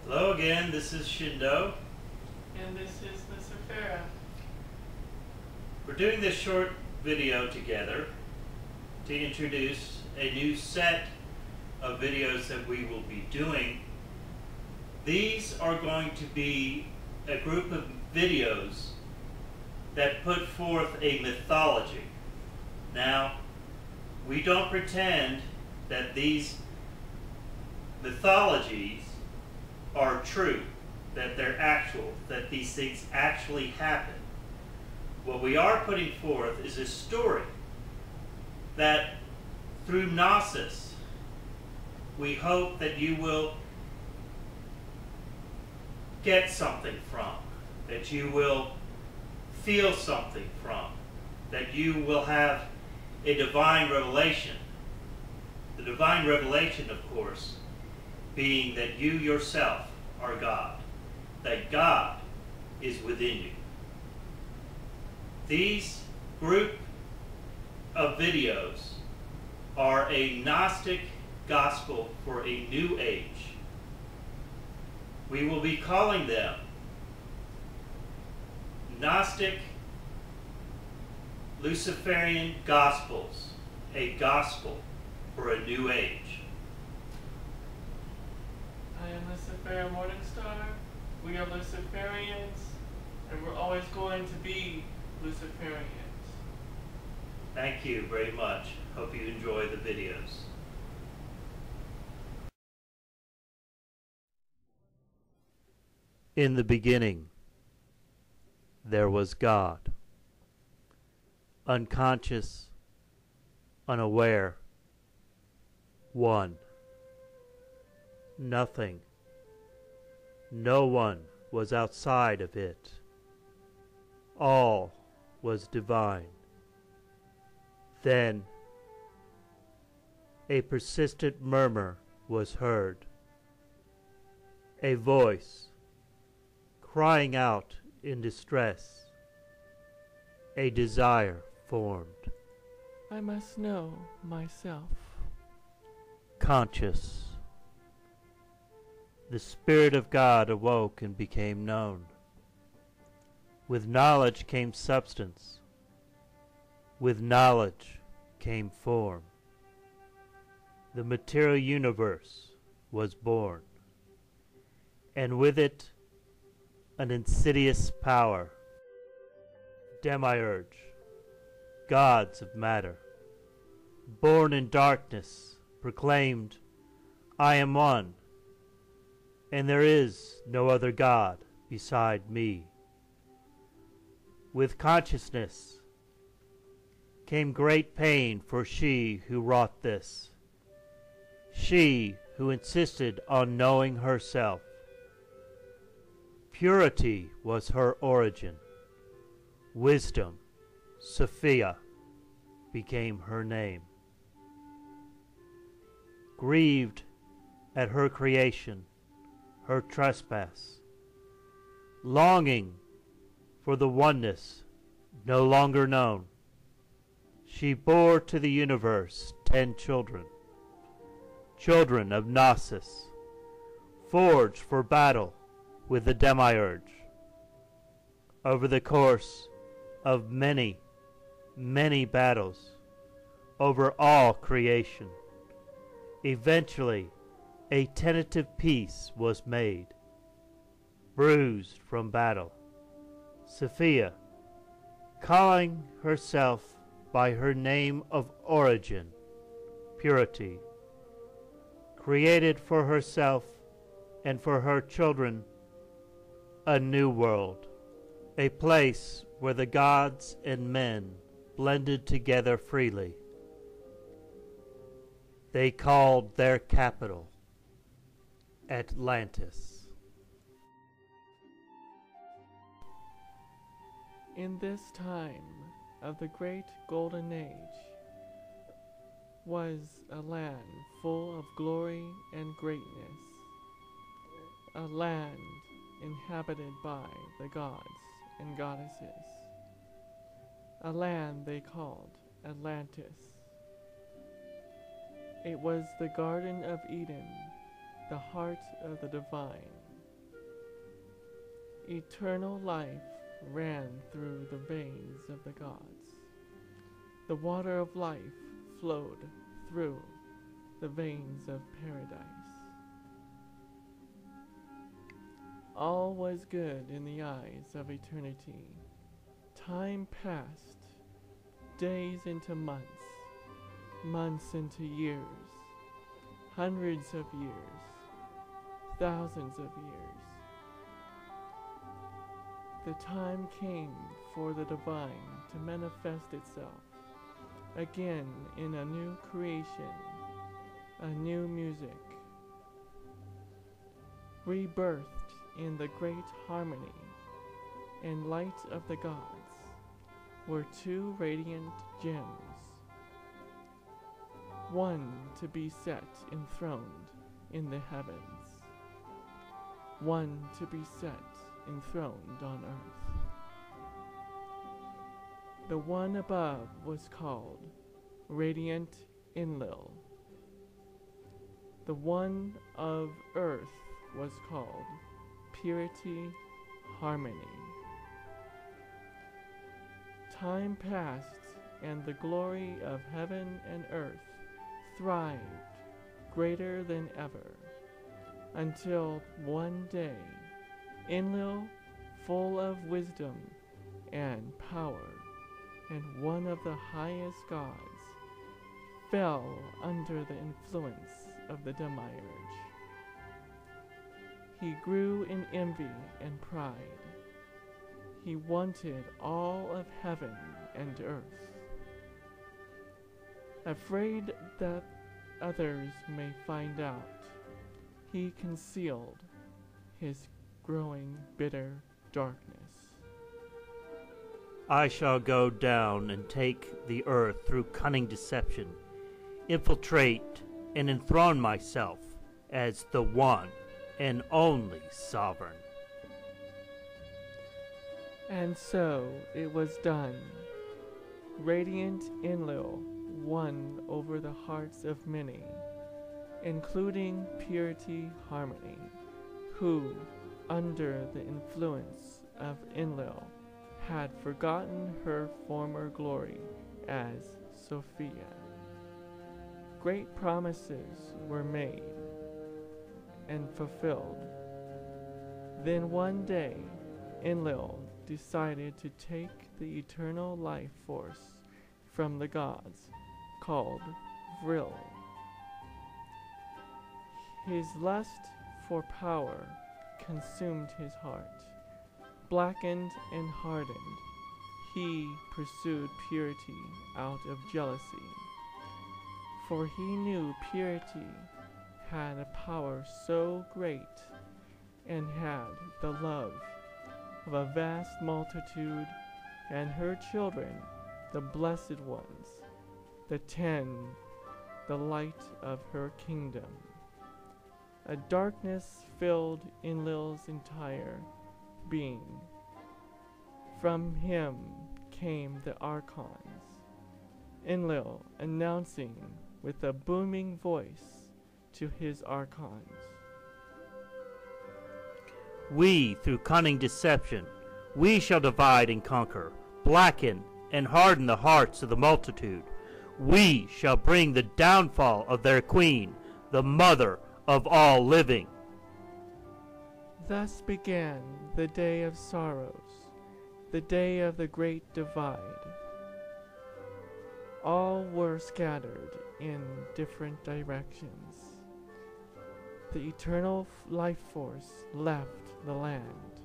Hello again, this is Shindo. And this is Lucifera. We're doing this short video together to introduce a new set of videos that we will be doing. These are going to be a group of videos that put forth a mythology. Now, we don't pretend that these mythologies are true, that they're actual, that these things actually happen. What we are putting forth is a story that through Gnosis, we hope that you will get something from, that you will feel something from, that you will have a divine revelation. The divine revelation, of course, being that you yourself are God, that God is within you. These group of videos are a Gnostic gospel for a new age. We will be calling them Gnostic Luciferian Gospels, a gospel for a new age. I am Luciferian Morningstar. We are Luciferians, and we're always going to be Luciferians. Thank you very much. Hope you enjoy the videos. In the beginning, there was God. Unconscious, unaware, one. Nothing. No one was outside of it. All was divine. Then a persistent murmur was heard, a voice crying out in distress. A desire formed. I must know myself. Conscious. The Spirit of God awoke and became known. With knowledge came substance. With knowledge came form. The material universe was born, and with it an insidious power, demiurge, gods of matter, born in darkness, proclaimed, I am one, and there is no other God beside me. With consciousness came great pain for she who wrought this, she who insisted on knowing herself. Purity was her origin. Wisdom, Sophia, became her name. Grieved at her creation, her trespass, longing for the oneness no longer known, she bore to the universe 10 children, children of Gnosis, forged for battle with the demiurge. Over the course of many, many battles over all creation, eventually a tentative peace was made. Bruised from battle, Sophia, calling herself by her name of origin, Purity, created for herself and for her children a new world, a place where the gods and men blended together freely. They called their capital Atlantis. In this time of the great golden age was a land full of glory and greatness, a land inhabited by the gods and goddesses, a land they called Atlantis. It was the Garden of Eden, the heart of the divine. Eternal life ran through the veins of the gods. The water of life flowed through the veins of paradise. All was good in the eyes of eternity. Time passed, days into months, months into years, hundreds of years, thousands of years. The time came for the divine to manifest itself again in a new creation, a new music, rebirthed in the great harmony and light of the gods were two radiant gems, one to be set enthroned in the heavens, one to be set enthroned on earth. The one above was called Radiant Enlil. The one of earth was called Purity Harmony. Time passed, and the glory of heaven and earth thrived greater than ever, until one day Enlil, full of wisdom and power, and one of the highest gods, fell under the influence of the demiurge. He grew in envy and pride. He wanted all of heaven and earth. Afraid that others may find out, he concealed his growing bitter darkness. I shall go down and take the earth through cunning deception, infiltrate and enthrone myself as the one and only sovereign. And so it was done. Radiant Enlil won over the hearts of many, including Purity Harmony, who, under the influence of Enlil, had forgotten her former glory as Sophia. Great promises were made and fulfilled. Then one day, Enlil decided to take the eternal life force from the gods, called Vril. His lust for power consumed his heart. Blackened and hardened, he pursued purity out of jealousy, for he knew purity had a power so great and had the love of a vast multitude, and her children, the blessed ones, the 10, the light of her kingdom. A darkness filled Enlil's entire being. From him came the archons, Enlil announcing with a booming voice to his archons, We, through cunning deception, we shall divide and conquer, blacken and harden the hearts of the multitude. We shall bring the downfall of their queen, the mother of all living. Thus began the day of sorrows, the day of the great divide. All were scattered in different directions. The eternal life force left the land,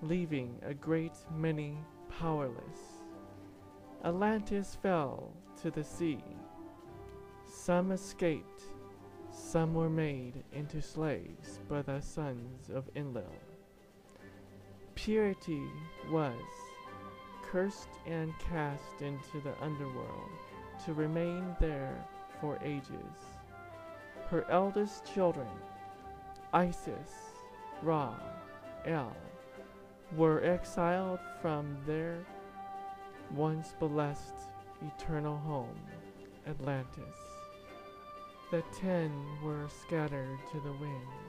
leaving a great many powerless. Atlantis fell to the sea. Some escaped. Some were made into slaves by the sons of Enlil. Purity was cursed and cast into the underworld to remain there for ages. Her eldest children, Isis, Ra, El, were exiled from their once blessed eternal home, Atlantis. The 10 were scattered to the wind.